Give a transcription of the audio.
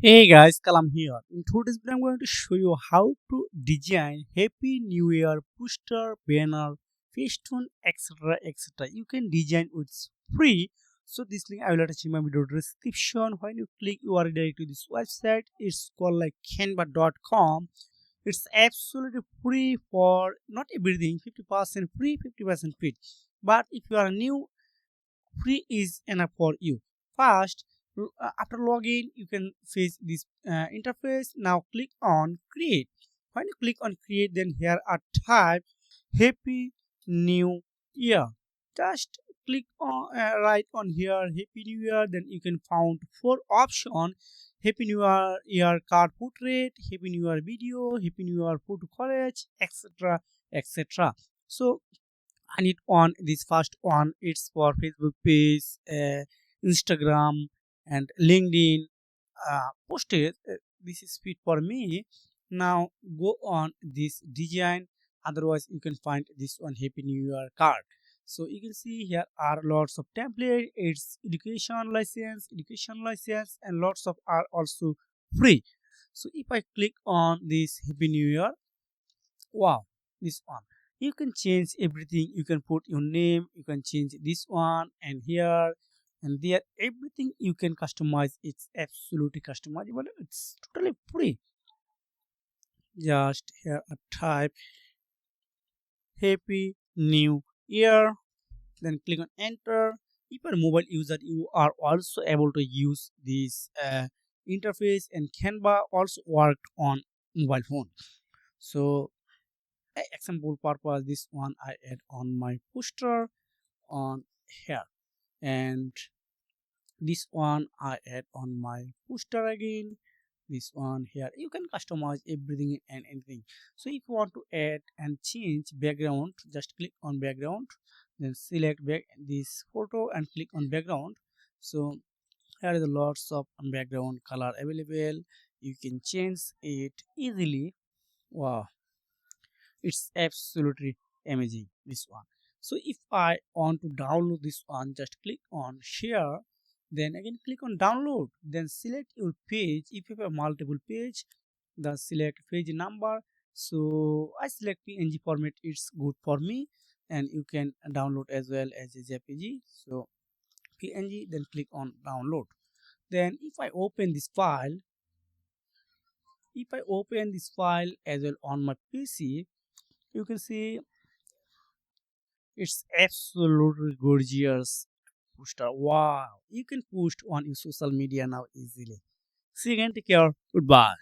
Hey guys, Kalam here. In today's video, I'm going to show you how to design Happy New Year poster, banner, Facetune, etc. etc. You can design it's free. So this link I will attach in my video description. When you click, you are direct to this website. It's called like Canva.com. It's absolutely free for not everything. 50% free, 50% paid. But if you are new, free is enough for you. First, after login, you can face this interface. Now click on create. When you click on create, then here are type Happy New Year. Just click on right on here Happy New Year. Then you can find four option: Happy New Year card portrait, Happy New Year video, Happy New Year photo collage, etc. etc. So I need on this first one. It's for Facebook page, Instagram, and LinkedIn posted. This is fit for me. Now go on this design. Otherwise, you can find this one Happy New Year card. So you can see here are lots of template. It's education license, and lots of are also free. So if I click on this Happy New Year, wow, this one you can change everything. You can put your name, you can change this one and here and there, everything you can customize. It's absolutely customizable, it's totally free. Just here a type Happy New Year, then click on enter. If you're a mobile user, you are also able to use this interface, and Canva also worked on mobile phone. So example purpose, this one I add on my poster on here, and this one I add on my poster again. This one here you can customize everything and anything. So if you want to add and change background, just click on background, then select back this photo and click on background. So here is lots of background color available. You can change it easily. Wow, it's absolutely amazing, this one. So if I want to download this one, just click on share, then again click on download, then select your page. If you have multiple page, then select page number. So I select png format, it's good for me, and you can download as well as a jpg. So png, then click on download. Then if I open this file as well on my pc, you can see it's absolutely gorgeous poster. Wow, you can post on your social media now easily. See you again. Take care. Goodbye.